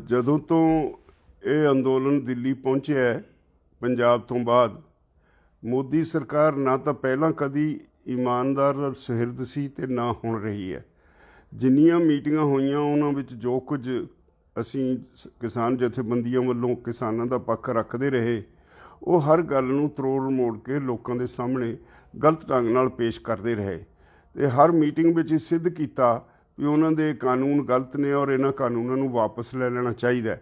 ਜਦੋਂ ਤੋਂ ਇਹ ਅੰਦੋਲਨ ਦਿੱਲੀ ਪਹੁੰਚਿਆ ਹੈ ਪੰਜਾਬ ਤੋਂ ਬਾਅਦ, ਮੋਦੀ ਸਰਕਾਰ ਨਾ ਤਾਂ ਪਹਿਲਾਂ ਕਦੀ ਇਮਾਨਦਾਰ ਔਰ ਸੁਹਿਰਦ ਸੀ ਤੇ ਨਾ ਹੁਣ ਰਹੀ ਹੈ। ਜਿੰਨੀਆਂ ਮੀਟਿੰਗਾਂ ਹੋਈਆਂ ਉਹਨਾਂ ਵਿੱਚ ਜੋ ਕੁਝ ਅਸੀਂ ਕਿਸਾਨ ਜਥੇਬੰਦੀਆਂ ਵੱਲੋਂ ਕਿਸਾਨਾਂ ਦਾ ਪੱਖ ਰੱਖਦੇ ਰਹੇ, ਉਹ ਹਰ ਗੱਲ ਨੂੰ ਤਰੋੜ ਮੋੜ ਕੇ ਲੋਕਾਂ ਦੇ ਸਾਹਮਣੇ ਗਲਤ ਢੰਗ ਨਾਲ ਪੇਸ਼ ਕਰਦੇ ਰਹੇ ਤੇ ਹਰ ਮੀਟਿੰਗ ਵਿੱਚ ਸਿੱਧ ਕੀਤਾ ਵੀ ਉਹਨਾਂ ਦੇ ਕਾਨੂੰਨ ਗਲਤ ਨੇ ਔਰ ਇਹਨਾਂ ਕਾਨੂੰਨਾਂ ਨੂੰ ਵਾਪਸ ਲੈ ਲੈਣਾ ਚਾਹੀਦਾ।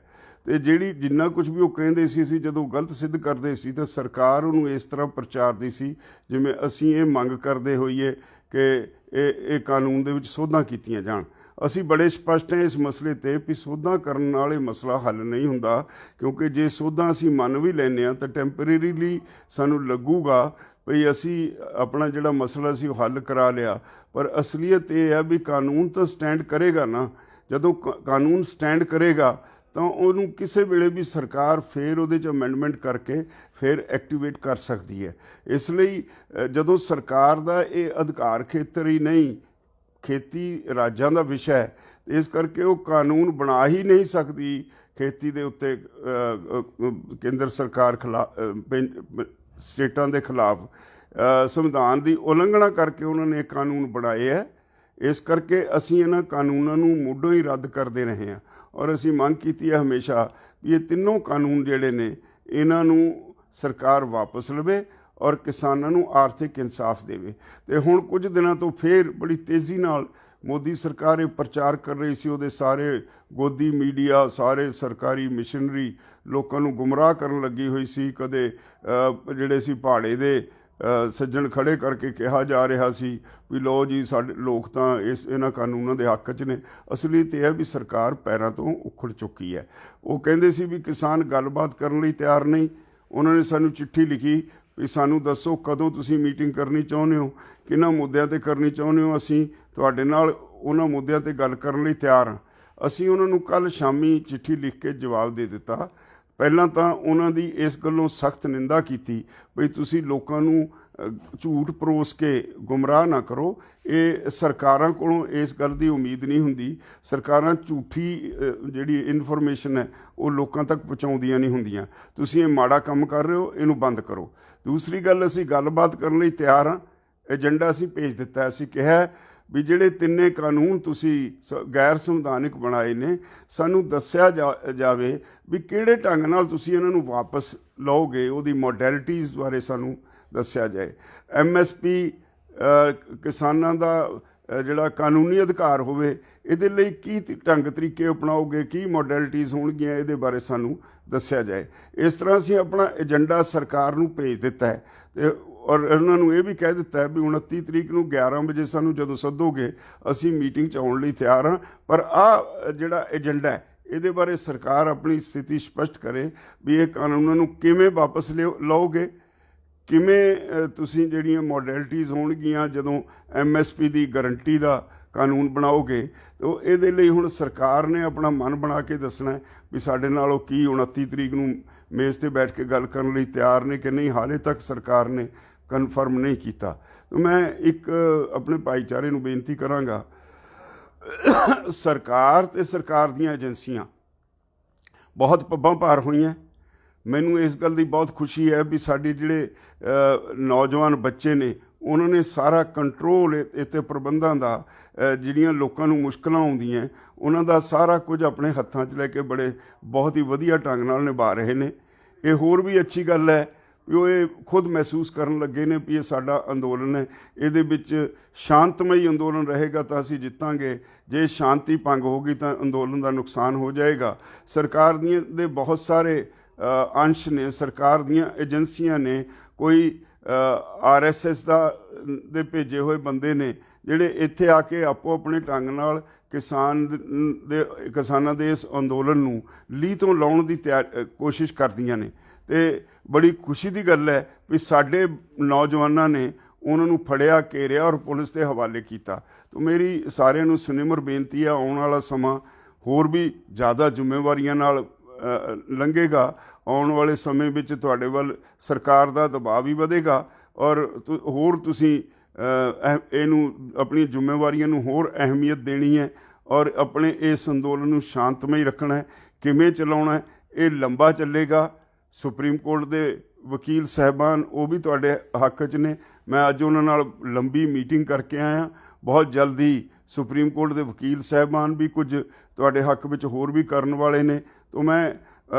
ਤੇ ਜਿੰਨਾ ਕੁਝ ਵੀ ਉਹ ਕਹਿੰਦੇ ਸੀ ਜਦੋਂ ਗਲਤ ਸਿੱਧ ਕਰਦੇ ਸੀ ਤਾਂ ਸਰਕਾਰ ਉਹਨੂੰ ਇਸ ਤਰ੍ਹਾਂ ਪ੍ਰਚਾਰਦੀ ਸੀ ਜਿਵੇਂ ਅਸੀਂ ਇਹ ਮੰਗ ਕਰਦੇ ਹੋਈਏ ਕਿ ਇਹ ਕਾਨੂੰਨ ਦੇ ਵਿੱਚ ਸੋਧਾਂ ਕੀਤੀਆਂ ਜਾਣ। ਅਸੀਂ ਬੜੇ ਸਪਸ਼ਟ ਹਾਂ ਇਸ ਮਸਲੇ ਤੇ ਵੀ ਸੋਧਾਂ ਕਰਨ ਨਾਲ ਇਹ ਮਸਲਾ ਹੱਲ ਨਹੀਂ ਹੁੰਦਾ, ਕਿਉਂਕਿ ਜੇ ਸੋਧਾਂ ਅਸੀਂ ਮੰਨ ਵੀ ਲੈਂਦੇ ਹਾਂ ਤਾਂ ਟੈਂਪਰੇਰੀਲੀ ਸਾਨੂੰ ਲੱਗੂਗਾ ਵੀ ਅਸੀਂ ਆਪਣਾ ਜਿਹੜਾ ਮਸਲਾ ਸੀ ਉਹ ਹੱਲ ਕਰਾ ਲਿਆ, ਪਰ ਅਸਲੀਅਤ ਇਹ ਹੈ ਵੀ ਕਾਨੂੰਨ ਤਾਂ ਸਟੈਂਡ ਕਰੇਗਾ ਨਾ। ਜਦੋਂ ਕਾਨੂੰਨ ਸਟੈਂਡ ਕਰੇਗਾ ਤਾਂ ਉਹਨੂੰ ਕਿਸੇ ਵੇਲੇ ਵੀ ਸਰਕਾਰ ਫਿਰ ਉਹਦੇ 'ਚ ਅਮੈਂਡਮੈਂਟ ਕਰਕੇ ਫਿਰ ਐਕਟੀਵੇਟ ਕਰ ਸਕਦੀ ਹੈ। ਇਸ ਲਈ ਜਦੋਂ ਸਰਕਾਰ ਦਾ ਇਹ ਅਧਿਕਾਰ ਖੇਤਰ ਹੀ ਨਹੀਂ, ਖੇਤੀ ਰਾਜਾਂ ਦਾ ਵਿਸ਼ਾ ਹੈ, ਇਸ ਕਰਕੇ ਉਹ ਕਾਨੂੰਨ ਬਣਾ ਹੀ ਨਹੀਂ ਸਕਦੀ ਖੇਤੀ ਦੇ ਉੱਤੇ ਕੇਂਦਰ ਸਰਕਾਰ ਸਟੇਟਾਂ ਦੇ ਖਿਲਾਫ। ਸੰਵਿਧਾਨ ਦੀ ਉਲੰਘਣਾ ਕਰਕੇ ਉਹਨਾਂ ਨੇ ਇਹ ਕਾਨੂੰਨ ਬਣਾਏ ਹੈ। ਇਸ ਕਰਕੇ ਅਸੀਂ ਇਹਨਾਂ ਕਾਨੂੰਨਾਂ ਨੂੰ ਮੁੱਢੋਂ ਹੀ ਰੱਦ ਕਰਦੇ ਰਹੇ ਹਾਂ ਔਰ ਅਸੀਂ ਮੰਗ ਕੀਤੀ ਹੈ ਹਮੇਸ਼ਾ ਵੀ ਇਹ ਤਿੰਨੋਂ ਕਾਨੂੰਨ ਜਿਹੜੇ ਨੇ ਇਹਨਾਂ ਨੂੰ ਸਰਕਾਰ ਵਾਪਸ ਲਵੇ ਔਰ ਕਿਸਾਨਾਂ ਨੂੰ ਆਰਥਿਕ ਇਨਸਾਫ ਦੇਵੇ। ਤੇ ਹੁਣ ਕੁਝ ਦਿਨਾਂ ਤੋਂ ਫਿਰ ਬੜੀ ਤੇਜ਼ੀ ਨਾਲ ਮੋਦੀ ਸਰਕਾਰ ਇਹ ਪ੍ਰਚਾਰ ਕਰ ਰਹੀ ਸੀ, ਉਹਦੇ ਸਾਰੇ ਗੋਦੀ ਮੀਡੀਆ, ਸਾਰੇ ਸਰਕਾਰੀ ਮਿਸ਼ਨਰੀ ਲੋਕਾਂ ਨੂੰ ਗੁੰਮਰਾਹ ਕਰਨ ਲੱਗੀ ਹੋਈ ਸੀ। ਕਦੇ ਜਿਹੜੇ ਸੀ ਪਹਾੜੇ ਦੇ ਸੱਜਣ ਖੜੇ ਕਰਕੇ ਕਿਹਾ ਜਾ ਰਿਹਾ ਸੀ ਵੀ ਲਓ ਜੀ ਸਾਡੇ ਲੋਕ ਤਾਂ ਇਹਨਾਂ ਕਾਨੂੰਨਾਂ ਦੇ ਹੱਕ 'ਚ ਨੇ। ਅਸਲੀਅਤ ਇਹ ਹੈ ਵੀ ਸਰਕਾਰ ਪੈਰਾਂ ਤੋਂ ਉਖੜ ਚੁੱਕੀ ਹੈ। ਉਹ ਕਹਿੰਦੇ ਸੀ ਵੀ ਕਿਸਾਨ ਗੱਲਬਾਤ ਕਰਨ ਲਈ ਤਿਆਰ ਨਹੀਂ। ਉਹਨਾਂ ਨੇ ਸਾਨੂੰ ਚਿੱਠੀ ਲਿਖੀ ਵੀ ਸਾਨੂੰ ਦੱਸੋ ਕਦੋਂ ਤੁਸੀਂ ਮੀਟਿੰਗ ਕਰਨੀ ਚਾਹੁੰਦੇ ਹੋ, ਕਿਹਨਾਂ ਮੁੱਦਿਆਂ 'ਤੇ ਕਰਨੀ ਚਾਹੁੰਦੇ ਹੋ, ਅਸੀਂ ਤੁਹਾਡੇ ਨਾਲ ਉਹਨਾਂ ਮੁੱਦਿਆਂ 'ਤੇ ਗੱਲ ਕਰਨ ਲਈ ਤਿਆਰ ਹਾਂ। ਅਸੀਂ ਉਹਨਾਂ ਨੂੰ ਕੱਲ੍ਹ ਸ਼ਾਮੀ ਚਿੱਠੀ ਲਿਖ ਕੇ ਜਵਾਬ ਦੇ ਦਿੱਤਾ। ਪਹਿਲਾਂ ਤਾਂ ਉਹਨਾਂ ਦੀ ਇਸ ਗੱਲੋਂ ਸਖਤ ਨਿੰਦਾ ਕੀਤੀ ਵੀ ਤੁਸੀਂ ਲੋਕਾਂ ਨੂੰ ਝੂਠ ਪਰੋਸ ਕੇ ਗੁੰਮਰਾਹ ਨਾ ਕਰੋ। ਇਹ ਸਰਕਾਰਾਂ ਕੋਲੋਂ ਇਸ ਗੱਲ ਦੀ ਉਮੀਦ ਨਹੀਂ ਹੁੰਦੀ। ਸਰਕਾਰਾਂ ਝੂਠੀ ਜਿਹੜੀ ਇਨਫੋਰਮੇਸ਼ਨ ਹੈ ਉਹ ਲੋਕਾਂ ਤੱਕ ਪਹੁੰਚਾਉਂਦੀਆਂ ਨਹੀਂ ਹੁੰਦੀਆਂ। ਤੁਸੀਂ ਇਹ ਮਾੜਾ ਕੰਮ ਕਰ ਰਹੇ ਹੋ, ਇਹਨੂੰ ਬੰਦ ਕਰੋ। ਦੂਸਰੀ ਗੱਲ, ਅਸੀਂ ਗੱਲਬਾਤ ਕਰਨ ਲਈ ਤਿਆਰ ਹਾਂ। ਏਜੰਡਾ ਅਸੀਂ ਭੇਜ ਦਿੱਤਾ। ਅਸੀਂ ਕਿਹਾ ਵੀ ਜਿਹੜੇ ਤਿੰਨੇ ਕਾਨੂੰਨ ਤੁਸੀਂ ਗੈਰ ਸੰਵਿਧਾਨਿਕ ਬਣਾਏ ਨੇ, ਸਾਨੂੰ ਦੱਸਿਆ ਜਾਵੇ ਵੀ ਕਿਹੜੇ ਢੰਗ ਨਾਲ ਤੁਸੀਂ ਇਹਨਾਂ ਨੂੰ ਵਾਪਸ ਲਓਗੇ, ਉਹਦੀ ਮੋਡੈਲਿਟੀਜ਼ ਬਾਰੇ ਸਾਨੂੰ ਦੱਸਿਆ ਜਾਏ। MSP ਕਿਸਾਨਾਂ ਦਾ ਜਿਹੜਾ ਕਾਨੂੰਨੀ ਅਧਿਕਾਰ ਹੋਵੇ, ਇਹਦੇ ਲਈ ਕੀ ਢੰਗ ਤਰੀਕੇ ਅਪਣਾਓਗੇ, ਕੀ ਮੋਡੈਲਿਟੀਜ਼ ਹੋਣਗੀਆਂ, ਇਹਦੇ ਬਾਰੇ ਸਾਨੂੰ ਦੱਸਿਆ ਜਾਏ। ਇਸ ਤਰ੍ਹਾਂ ਅਸੀਂ ਆਪਣਾ ਏਜੰਡਾ ਸਰਕਾਰ ਨੂੰ ਭੇਜ ਦਿੱਤਾ ਹੈ ਤੇ ਔਰ ਉਹਨਾਂ ਨੂੰ ਇਹ ਵੀ ਕਹਿ ਦਿੱਤਾ ਹੈ ਵੀ 29 ਤਰੀਕ ਨੂੰ 11 ਵਜੇ ਸਾਨੂੰ ਜਦੋਂ ਸੱਦੋਗੇ ਅਸੀਂ ਮੀਟਿੰਗ 'ਚ ਆਉਣ ਲਈ ਤਿਆਰ ਹਾਂ। ਪਰ ਆਹ ਜਿਹੜਾ ਏਜੰਡਾ ਹੈ ਇਹਦੇ ਬਾਰੇ ਸਰਕਾਰ ਆਪਣੀ ਸਥਿਤੀ ਸਪਸ਼ਟ ਕਰੇ ਵੀ ਇਹ ਕਾਨੂੰਨਾਂ ਨੂੰ ਕਿਵੇਂ ਵਾਪਸ ਲਓਗੇ, ਕਿਵੇਂ ਤੁਸੀਂ ਜਿਹੜੀਆਂ ਮੋਡੈਲਿਟੀਜ਼ ਹੋਣਗੀਆਂ ਜਦੋਂ MSP ਦੀ ਗਰੰਟੀ ਦਾ ਕਾਨੂੰਨ ਬਣਾਓਗੇ। ਤਾਂ ਇਹਦੇ ਲਈ ਹੁਣ ਸਰਕਾਰ ਨੇ ਆਪਣਾ ਮਨ ਬਣਾ ਕੇ ਦੱਸਣਾ ਵੀ ਸਾਡੇ ਨਾਲ ਉਹ ਕੀ 29 ਤਰੀਕ ਨੂੰ ਮੇਜ਼ 'ਤੇ ਬੈਠ ਕੇ ਗੱਲ ਕਰਨ ਲਈ ਤਿਆਰ ਨੇ ਕਿ ਨਹੀਂ। ਹਾਲੇ ਤੱਕ ਸਰਕਾਰ ਨੇ ਕਨਫਰਮ ਨਹੀਂ ਕੀਤਾ। ਤਾਂ ਮੈਂ ਇੱਕ ਆਪਣੇ ਭਾਈਚਾਰੇ ਨੂੰ ਬੇਨਤੀ ਕਰਾਂਗਾ, ਸਰਕਾਰ ਤੇ ਸਰਕਾਰ ਦੀਆਂ ਏਜੰਸੀਆਂ ਬਹੁਤ ਪੱਬਾਂ ਭਾਰ ਹੋਈਆਂ। ਮੈਨੂੰ ਇਸ ਗੱਲ ਦੀ ਬਹੁਤ ਖੁਸ਼ੀ ਹੈ ਵੀ ਸਾਡੇ ਜਿਹੜੇ ਨੌਜਵਾਨ ਬੱਚੇ ਨੇ ਉਹਨਾਂ ਨੇ ਸਾਰਾ ਕੰਟਰੋਲ ਇੱਥੇ ਪ੍ਰਬੰਧਾਂ ਦਾ, ਜਿਹੜੀਆਂ ਲੋਕਾਂ ਨੂੰ ਮੁਸ਼ਕਲਾਂ ਆਉਂਦੀਆਂ ਉਹਨਾਂ ਦਾ ਸਾਰਾ ਕੁਝ ਆਪਣੇ ਹੱਥਾਂ 'ਚ ਲੈ ਕੇ ਬਹੁਤ ਹੀ ਵਧੀਆ ਢੰਗ ਨਾਲ ਨਿਭਾ ਰਹੇ ਨੇ। ਇਹ ਹੋਰ ਵੀ ਅੱਛੀ ਗੱਲ ਹੈ ਵੀ ਉਹ ਇਹ ਖੁਦ ਮਹਿਸੂਸ ਕਰਨ ਲੱਗੇ ਨੇ ਵੀ ਇਹ ਸਾਡਾ ਅੰਦੋਲਨ ਹੈ, ਇਹਦੇ ਵਿੱਚ ਸ਼ਾਂਤਮਈ ਅੰਦੋਲਨ ਰਹੇਗਾ ਤਾਂ ਅਸੀਂ ਜਿੱਤਾਂਗੇ, ਜੇ ਸ਼ਾਂਤੀ ਭੰਗ ਹੋ ਗਈ ਤਾਂ ਅੰਦੋਲਨ ਦਾ ਨੁਕਸਾਨ ਹੋ ਜਾਏਗਾ। ਸਰਕਾਰ ਦੇ ਬਹੁਤ ਸਾਰੇ ਅੰਸ਼ ਨੇ, ਸਰਕਾਰ ਦੀਆਂ ਏਜੰਸੀਆਂ ਨੇ, ਕੋਈ RSS ਦੇ ਭੇਜੇ ਹੋਏ ਬੰਦੇ ਨੇ ਜਿਹੜੇ ਇੱਥੇ ਆ ਕੇ ਆਪੋ ਆਪਣੇ ਢੰਗ ਨਾਲ ਕਿਸਾਨਾਂ ਦੇ ਇਸ ਅੰਦੋਲਨ ਨੂੰ ਲੀਹ ਤੋਂ ਲਾਉਣ ਦੀ ਕੋਸ਼ਿਸ਼ ਕਰਦੀਆਂ ਨੇ। ਤੇ ਬੜੀ ਖੁਸ਼ੀ ਦੀ ਗੱਲ ਹੈ ਵੀ ਸਾਡੇ ਨੌਜਵਾਨਾਂ ਨੇ ਉਹਨਾਂ ਨੂੰ ਫੜਿਆ, ਘੇਰਿਆ ਔਰ ਪੁਲਿਸ ਦੇ ਹਵਾਲੇ ਕੀਤਾ। ਤਾਂ ਮੇਰੀ ਸਾਰਿਆਂ ਨੂੰ ਸੁਨਿਮਰ ਬੇਨਤੀ ਹੈ, ਆਉਣ ਵਾਲਾ ਸਮਾਂ ਹੋਰ ਵੀ ਜ਼ਿਆਦਾ ਜ਼ਿੰਮੇਵਾਰੀਆਂ ਨਾਲ ਲੰਘੇਗਾ। ਆਉਣ ਵਾਲੇ ਸਮੇਂ ਵਿੱਚ ਤੁਹਾਡੇ ਵੱਲ ਸਰਕਾਰ ਦਾ ਦਬਾਅ ਵੀ ਵਧੇਗਾ ਔਰ ਹੋਰ ਤੁਸੀਂ ਇਹਨੂੰ ਆਪਣੀ ਜ਼ਿੰਮੇਵਾਰੀਆਂ ਨੂੰ ਹੋਰ ਅਹਿਮੀਅਤ ਦੇਣੀ ਹੈ और अपने इस अंदोलन ਨੂੰ ਸ਼ਾਂਤਮਈ ਰੱਖਣਾ ਹੈ। ਕਿਵੇਂ ਚਲਾਉਣਾ ਹੈ ਇਹ ਲੰਬਾ ਚੱਲੇਗਾ। ਸੁਪਰੀਮ ਕੋਰਟ ਦੇ ਵਕੀਲ ਸਾਹਿਬਾਨ ਉਹ ਵੀ ਤੁਹਾਡੇ ਹੱਕ 'ਚ ਨੇ। ਮੈਂ ਅੱਜ ਉਹਨਾਂ ਨਾਲ ਲੰਬੀ ਮੀਟਿੰਗ ਕਰਕੇ ਆਇਆ। ਬਹੁਤ ਜਲਦੀ ਸੁਪਰੀਮ ਕੋਰਟ ਦੇ ਵਕੀਲ ਸਾਹਿਬਾਨ ਵੀ ਕੁਝ ਤੁਹਾਡੇ ਹੱਕ ਵਿੱਚ ਹੋਰ ਵੀ ਕਰਨ ਵਾਲੇ ਨੇ। ਤਾਂ ਮੈਂ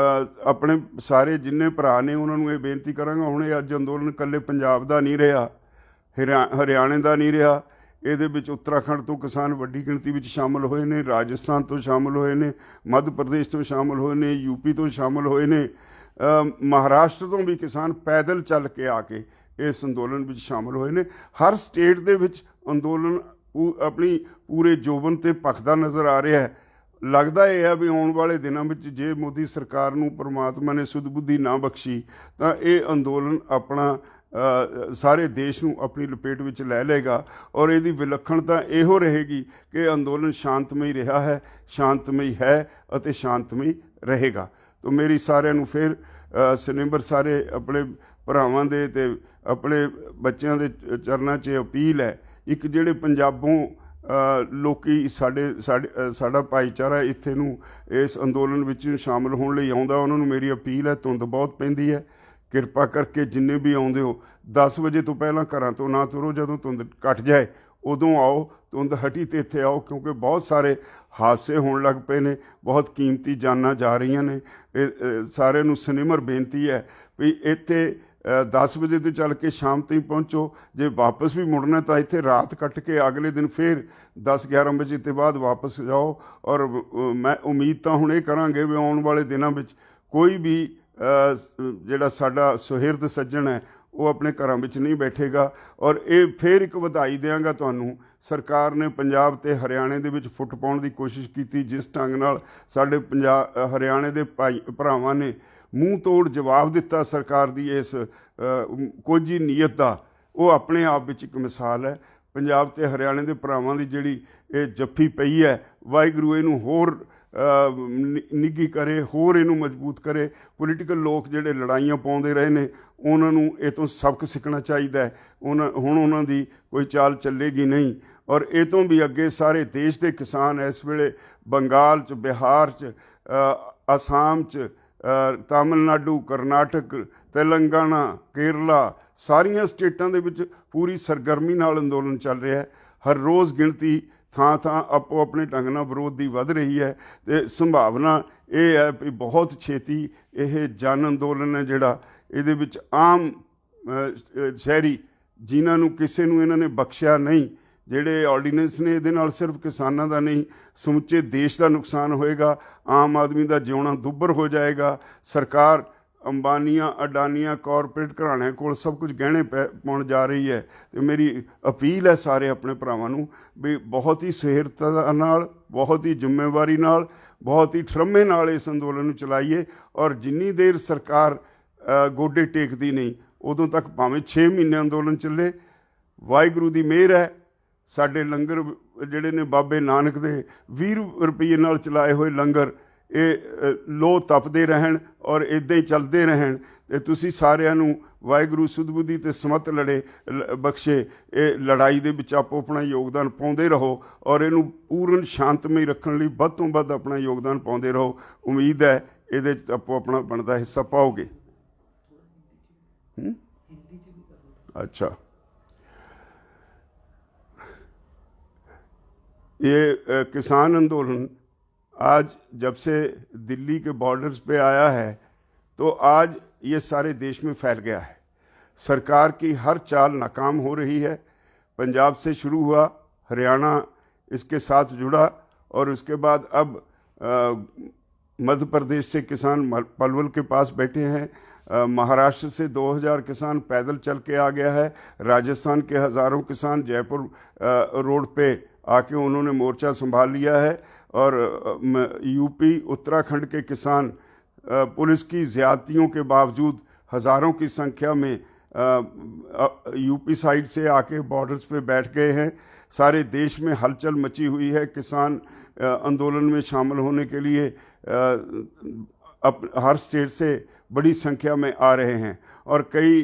ਆਪਣੇ ਸਾਰੇ ਜਿੰਨੇ ਭਰਾ ਨੇ ਉਹਨਾਂ ਨੂੰ ਇਹ ਬੇਨਤੀ ਕਰਾਂਗਾ, ਹੁਣ ਇਹ ਅੱਜ ਅੰਦੋਲਨ ਇਕੱਲੇ ਪੰਜਾਬ ਦਾ ਨਹੀਂ ਰਿਹਾ, ਹਰਿਆਣੇ ਦਾ ਨਹੀਂ ਰਿਹਾ, ਇਹਦੇ ਵਿੱਚ ਉੱਤਰਾਖੰਡ ਤੋਂ ਕਿਸਾਨ ਵੱਡੀ ਗਿਣਤੀ ਵਿੱਚ ਸ਼ਾਮਲ ਹੋਏ ਨੇ, ਰਾਜਸਥਾਨ ਤੋਂ ਸ਼ਾਮਲ ਹੋਏ ਨੇ, ਮੱਧ ਪ੍ਰਦੇਸ਼ ਤੋਂ ਸ਼ਾਮਲ ਹੋਏ ਨੇ, ਯੂਪੀ ਤੋਂ ਸ਼ਾਮਲ ਹੋਏ ਨੇ, ਮਹਾਰਾਸ਼ਟਰ ਤੋਂ ਵੀ ਕਿਸਾਨ ਪੈਦਲ ਚੱਲ ਕੇ ਆ ਕੇ ਇਸ ਅੰਦੋਲਨ ਵਿੱਚ ਸ਼ਾਮਲ ਹੋਏ ਨੇ। ਹਰ ਸਟੇਟ ਦੇ ਵਿੱਚ ਅੰਦੋਲਨ ਆਪਣੀ ਪੂਰੇ ਜੋਬਨ 'ਤੇ ਭਖਦਾ ਨਜ਼ਰ ਆ ਰਿਹਾ ਹੈ। ਲੱਗਦਾ ਇਹ ਹੈ ਵੀ ਆਉਣ ਵਾਲੇ ਦਿਨਾਂ ਵਿੱਚ ਜੇ ਮੋਦੀ ਸਰਕਾਰ ਨੂੰ ਪਰਮਾਤਮਾ ਨੇ ਸੁਧ ਬੁੱਧੀ ਨਾ ਬਖਸ਼ੀ ਤਾਂ ਇਹ ਅੰਦੋਲਨ ਆਪਣਾ ਸਾਰੇ ਦੇਸ਼ ਨੂੰ ਆਪਣੀ ਲਪੇਟ ਵਿੱਚ ਲੈ ਲਏਗਾ। ਔਰ ਇਹਦੀ ਵਿਲੱਖਣਤਾ ਇਹੋ ਰਹੇਗੀ ਕਿ ਅੰਦੋਲਨ ਸ਼ਾਂਤਮਈ ਰਿਹਾ ਹੈ, ਸ਼ਾਂਤਮਈ ਹੈ ਅਤੇ ਸ਼ਾਂਤਮਈ ਰਹੇਗਾ। ਤਾਂ ਮੇਰੀ ਸਾਰਿਆਂ ਨੂੰ ਫਿਰ ਸਨਿਮਰ ਸਾਰੇ ਆਪਣੇ ਭਰਾਵਾਂ ਦੇ ਅਤੇ ਆਪਣੇ ਬੱਚਿਆਂ ਦੇ ਚਰਨਾਂ 'ਚ ਅਪੀਲ ਹੈ। ਇੱਕ ਜਿਹੜੇ ਪੰਜਾਬੋਂ ਲੋਕੀ ਸਾਡਾ ਭਾਈਚਾਰਾ ਇੱਥੇ ਨੂੰ ਇਸ ਅੰਦੋਲਨ ਵਿੱਚ ਸ਼ਾਮਲ ਹੋਣ ਲਈ ਆਉਂਦਾ, ਉਹਨਾਂ ਨੂੰ ਮੇਰੀ ਅਪੀਲ ਹੈ, ਧੁੰਦ ਬਹੁਤ ਪੈਂਦੀ ਹੈ, ਕਿਰਪਾ ਕਰਕੇ ਜਿੰਨੇ ਵੀ ਆਉਂਦੇ ਹੋ 10 ਵਜੇ ਤੋਂ ਪਹਿਲਾਂ ਘਰਾਂ ਤੋਂ ਨਾ ਤੁਰੋ। ਜਦੋਂ ਧੁੰਦ ਘੱਟ ਜਾਏ ਉਦੋਂ ਆਓ, ਧੁੰਦ ਹਟੀ ਤੇ ਇੱਥੇ ਆਓ, ਕਿਉਂਕਿ ਬਹੁਤ ਸਾਰੇ ਹਾਦਸੇ ਹੋਣ ਲੱਗ ਪਏ ਨੇ, ਬਹੁਤ ਕੀਮਤੀ ਜਾਨਾਂ ਜਾ ਰਹੀਆਂ ਨੇ। ਇਹ ਸਾਰਿਆਂ ਨੂੰ ਸਨਿਮਰ ਬੇਨਤੀ ਹੈ ਵੀ ਇੱਥੇ 10 ਵਜੇ ਤੋਂ ਚੱਲ ਕੇ ਸ਼ਾਮ ਤਾਈਂ ਪਹੁੰਚੋ। ਜੇ ਵਾਪਸ ਵੀ ਮੁੜਨਾ ਤਾਂ ਇੱਥੇ ਰਾਤ ਕੱਟ ਕੇ ਅਗਲੇ ਦਿਨ ਫਿਰ 10-11 ਵਜੇ ਤੋਂ ਬਾਅਦ ਵਾਪਸ ਜਾਓ। ਔਰ ਮੈਂ ਉਮੀਦ ਤਾਂ ਹੁਣ ਇਹ ਕਰਾਂਗੇ ਵੀ ਆਉਣ ਵਾਲੇ ਦਿਨਾਂ ਵਿੱਚ ਕੋਈ ਵੀ ਜਿਹੜਾ ਸਾਡਾ ਸੁਹਿਰਦ ਸੱਜਣ ਹੈ ਉਹ ਆਪਣੇ ਘਰਾਂ ਵਿੱਚ ਨਹੀਂ ਬੈਠੇਗਾ। ਔਰ ਇਹ ਫਿਰ ਇੱਕ ਵਧਾਈ ਦਿਆਂਗਾ ਤੁਹਾਨੂੰ, ਸਰਕਾਰ ਨੇ ਪੰਜਾਬ ਅਤੇ ਹਰਿਆਣੇ ਦੇ ਵਿੱਚ ਫੁੱਟ ਪਾਉਣ ਦੀ ਕੋਸ਼ਿਸ਼ ਕੀਤੀ। ਜਿਸ ਢੰਗ ਨਾਲ ਸਾਡੇ ਹਰਿਆਣੇ ਦੇ ਭਰਾਵਾਂ ਨੇ ਮੂੰਹ ਤੋੜ ਜਵਾਬ ਦਿੱਤਾ ਸਰਕਾਰ ਦੀ ਇਸ ਕੋਝੀ ਨੀਅਤ ਦਾ, ਉਹ ਆਪਣੇ ਆਪ ਵਿੱਚ ਇੱਕ ਮਿਸਾਲ ਹੈ। ਪੰਜਾਬ ਅਤੇ ਹਰਿਆਣੇ ਦੇ ਭਰਾਵਾਂ ਦੀ ਜਿਹੜੀ ਇਹ ਜੱਫੀ ਪਈ ਹੈ, ਵਾਹਿਗੁਰੂ ਇਹਨੂੰ ਹੋਰ ਨਿੱਘੀ ਕਰੇ, ਹੋਰ ਇਹਨੂੰ ਮਜ਼ਬੂਤ ਕਰੇ। ਪੋਲੀਟੀਕਲ ਲੋਕ ਜਿਹੜੇ ਲੜਾਈਆਂ ਪਾਉਂਦੇ ਰਹੇ ਨੇ ਉਹਨਾਂ ਨੂੰ ਇਹ ਤੋਂ ਸਬਕ ਸਿੱਖਣਾ ਚਾਹੀਦਾ ਹੈ। ਹੁਣ ਉਹਨਾਂ ਦੀ ਕੋਈ ਚਾਲ ਚੱਲੇਗੀ ਨਹੀਂ। ਔਰ ਇਹ ਤੋਂ ਵੀ ਅੱਗੇ ਸਾਰੇ ਦੇਸ਼ ਦੇ ਕਿਸਾਨ ਇਸ ਵੇਲੇ ਬੰਗਾਲ 'ਚ, ਬਿਹਾਰ 'ਚ, ਅਸਾਮ 'ਚ, ਤਾਮਿਲਨਾਡੂ, ਕਰਨਾਟਕ, ਤੇਲੰਗਾਨਾ, ਕੇਰਲਾ, ਸਾਰੀਆਂ ਸਟੇਟਾਂ ਦੇ ਵਿੱਚ ਪੂਰੀ ਸਰਗਰਮੀ ਨਾਲ ਅੰਦੋਲਨ ਚੱਲ ਰਿਹਾ ਹੈ। ਹਰ ਰੋਜ਼ ਗਿਣਤੀ ਥਾਂ ਥਾਂ ਆਪੋ ਆਪਣੇ ਢੰਗ ਨਾਲ ਵਿਰੋਧ ਦੀ ਵੱਧ ਰਹੀ ਹੈ ਅਤੇ ਸੰਭਾਵਨਾ ਇਹ ਹੈ ਵੀ ਬਹੁਤ ਛੇਤੀ ਇਹ ਜਨ ਅੰਦੋਲਨ ਹੈ ਜਿਹੜਾ, ਇਹਦੇ ਵਿੱਚ ਆਮ ਸ਼ਹਿਰੀ ਜਿਨ੍ਹਾਂ ਨੂੰ ਕਿਸੇ ਨੂੰ ਇਹਨਾਂ ਨੇ ਬਖਸ਼ਿਆ ਨਹੀਂ, ਜਿਹੜੇ ਆਰਡੀਨੈਂਸ ਨੇ ਇਹਦੇ ਨਾਲ ਸਿਰਫ ਕਿਸਾਨਾਂ ਦਾ ਨਹੀਂ ਸਮੁੱਚੇ ਦੇਸ਼ ਦਾ ਨੁਕਸਾਨ ਹੋਏਗਾ। ਆਮ ਆਦਮੀ ਦਾ ਜਿਉਣਾ ਦੁੱਭਰ ਹੋ ਜਾਏਗਾ। ਸਰਕਾਰ ਅੰਬਾਨੀਆਂ, ਅਡਾਨੀਆਂ, ਕਾਰਪੋਰੇਟ ਘਰਾਣਿਆਂ ਕੋਲ ਸਭ ਕੁਝ ਗਹਿਣੇ ਪਾਉਣ ਜਾ ਰਹੀ ਹੈ। ਅਤੇ ਮੇਰੀ ਅਪੀਲ ਹੈ ਸਾਰੇ ਆਪਣੇ ਭਰਾਵਾਂ ਨੂੰ ਵੀ ਬਹੁਤ ਹੀ ਸੁਹਿਰਦਤਾ ਨਾਲ, ਬਹੁਤ ਹੀ ਜ਼ਿੰਮੇਵਾਰੀ ਨਾਲ, ਬਹੁਤ ਹੀ ਠਰੰਮੇ ਨਾਲ ਇਸ ਅੰਦੋਲਨ ਨੂੰ ਚਲਾਈਏ। ਔਰ ਜਿੰਨੀ ਦੇਰ ਸਰਕਾਰ ਗੋਡੇ ਟੇਕਦੀ ਨਹੀਂ ਉਦੋਂ ਤੱਕ ਭਾਵੇਂ 6 ਮਹੀਨੇ ਅੰਦੋਲਨ ਚੱਲੇ। ਵਾਹਿਗੁਰੂ ਦੀ ਮਿਹਰ ਹੈ, ਸਾਡੇ ਲੰਗਰ ਜਿਹੜੇ ਨੇ ਬਾਬੇ ਨਾਨਕ ਦੇ 20 ਰੁਪਏ ਨਾਲ ਚਲਾਏ ਹੋਏ ਲੰਗਰ ਇਹ ਲੋ ਤਪਦੇ ਰਹਿਣ ਔਰ ਇੱਦਾਂ ਹੀ ਚੱਲਦੇ ਰਹਿਣ। ਅਤੇ ਤੁਸੀਂ ਸਾਰਿਆਂ ਨੂੰ ਵਾਹਿਗੁਰੂ ਸੁਧ ਬੁੱਧੀ ਅਤੇ ਸਮਤ ਬਖਸ਼ੇ। ਇਹ ਲੜਾਈ ਦੇ ਵਿੱਚ ਆਪੋ ਆਪਣਾ ਯੋਗਦਾਨ ਪਾਉਂਦੇ ਰਹੋ ਔਰ ਇਹਨੂੰ ਪੂਰਨ ਸ਼ਾਂਤਮਈ ਰੱਖਣ ਲਈ ਵੱਧ ਤੋਂ ਵੱਧ ਆਪਣਾ ਯੋਗਦਾਨ ਪਾਉਂਦੇ ਰਹੋ। ਉਮੀਦ ਹੈ ਇਹਦੇ 'ਚ ਆਪੋ ਆਪਣਾ ਬਣਦਾ ਹਿੱਸਾ ਪਾਓਗੇ। अच्छा, ये किसान आंदोलन आज जब से दिल्ली के बॉर्डर्स पे आया है तो आज ये सारे देश में फैल गया है। सरकार की हर चाल नाकाम हो रही है। पंजाब से शुरू हुआ, हरियाणा इसके साथ जुड़ा और उसके बाद अब मध्य प्रदेश से किसान पलवल के पास बैठे हैं। महाराष्ट्र से 2000 किसान पैदल चल के आ गया है। राजस्थान के हज़ारों किसान जयपुर रोड पे आके उन्होंने मोर्चा संभाल लिया है। और यूपी, उत्तराखंड के किसान पुलिस की ज़्यादतियों के बावजूद हज़ारों की संख्या में यूपी साइड से आके बॉर्डर्स पे बैठ गए हैं। सारे देश में हलचल मची हुई है किसान आंदोलन में शामिल होने के लिए। हर स्टेट से बड़ी संख्या में आ रहे हैं और कई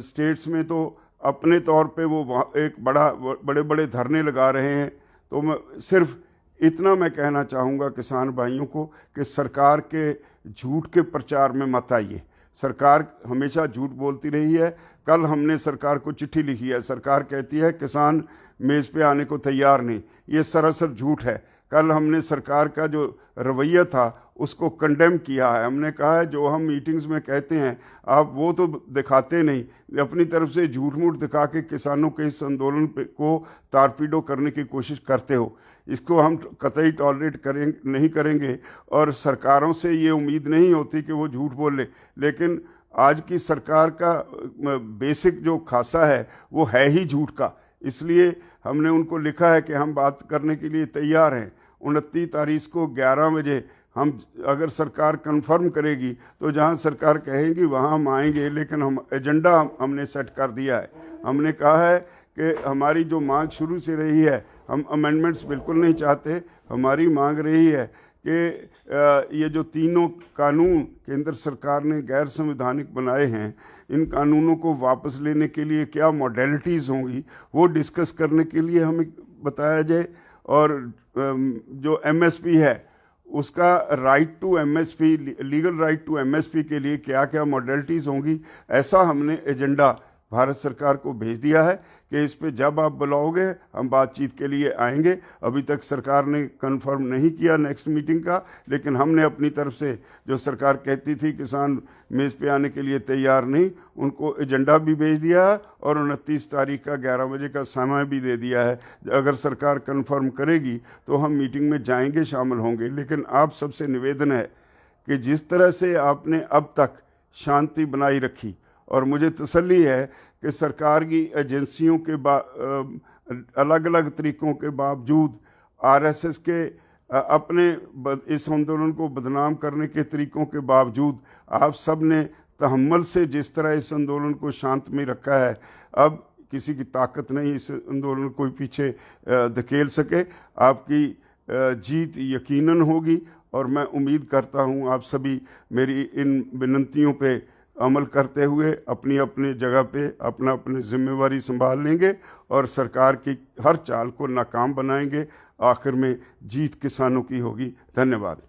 स्टेट्स में तो अपने तौर पे वो एक बड़े बड़े धरने लगा रहे हैं। तो मैं सिर्फ इतना मैं कहना चाहूँगा किसान भाइयों को कि सरकार के झूठ के प्रचार में मत आइए। सरकार हमेशा झूठ बोलती रही है। कल हमने सरकार को चिट्ठी लिखी है, सरकार कहती है किसान मेज़ पे आने को तैयार नहीं। ये सरासर झूठ है। कल हमने सरकार का जो रवैया था उसको कंडेम किया है। हमने कहा है जो हम मीटिंग्स में कहते हैं आप वो तो दिखाते नहीं, अपनी तरफ से झूठ मूठ दिखा के किसानों के इस आंदोलन को तारपीडो करने की कोशिश करते हो। इसको हम कतई टॉलरेट नहीं करेंगे और सरकारों से ये उम्मीद नहीं होती कि वो झूठ बोले। लेकिन आज की सरकार का बेसिक जो खासा है वो है ही झूठ का। इसलिए हमने उनको लिखा है कि हम बात करने के लिए तैयार हैं। 29 तारीख को 11 बजे हम, अगर सरकार कंफर्म करेगी तो जहां सरकार कहेगी वहां हम आएंगे। लेकिन हम एजेंडा हमने सेट कर दिया है। हमने कहा है कि हमारी जो मांग शुरू से रही है, हम अमेंडमेंट्स बिल्कुल नहीं चाहते। हमारी मांग रही है कि ये जो तीनों कानून केंद्र सरकार ने गैर संवैधानिक बनाए हैं, इन कानूनों को वापस लेने के लिए क्या मॉडलिटीज़ होंगी वो डिस्कस करने के लिए हमें बताया जाए। और जो एमएसपी है उसका right to MSP, legal right to MSP के लिए क्या क्या मॉडलिटीज़ होंगी, ऐसा हमने एजेंडा भारत सरकार को भेज दिया है कि इस पे जब आप बुलाओगे हम बातचीत के लिए आएंगे। अभी तक सरकार ने कंफर्म नहीं किया नेक्स्ट मीटिंग का, लेकिन हमने अपनी तरफ से जो सरकार कहती थी किसान मेज़ पे आने के लिए तैयार नहीं, उनको एजेंडा भी भेज दिया है और 29 तारीख का 11 बजे का समय भी दे दिया है। अगर सरकार कंफर्म करेगी तो हम मीटिंग में जाएंगे, शामिल होंगे। लेकिन आप सबसे निवेदन है कि जिस तरह से आपने अब तक शांति बनाई रखी, और मुझे तसल्ली है कि सरकार की एजेंसियों के अलग अलग तरीक़ों के बावजूद, आरएसएस के अपने इस आंदोलन को बदनाम करने के तरीक़ों के बावजूद आप सब ने तहम्मुल से जिस तरह इस आंदोलन को शांत में रखा है, अब किसी की ताकत नहीं इस आंदोलन को पीछे धकेल सके। आपकी जीत यकीनन होगी और मैं उम्मीद करता हूँ आप सभी मेरी इन विनंतियों पे अमल करते हुए अपनी अपनी जगह पे अपना अपनी जिम्मेवारी संभाल लेंगे और सरकार की हर चाल को नाकाम बनाएंगे। आखिर में जीत किसानों की होगी। धन्यवाद।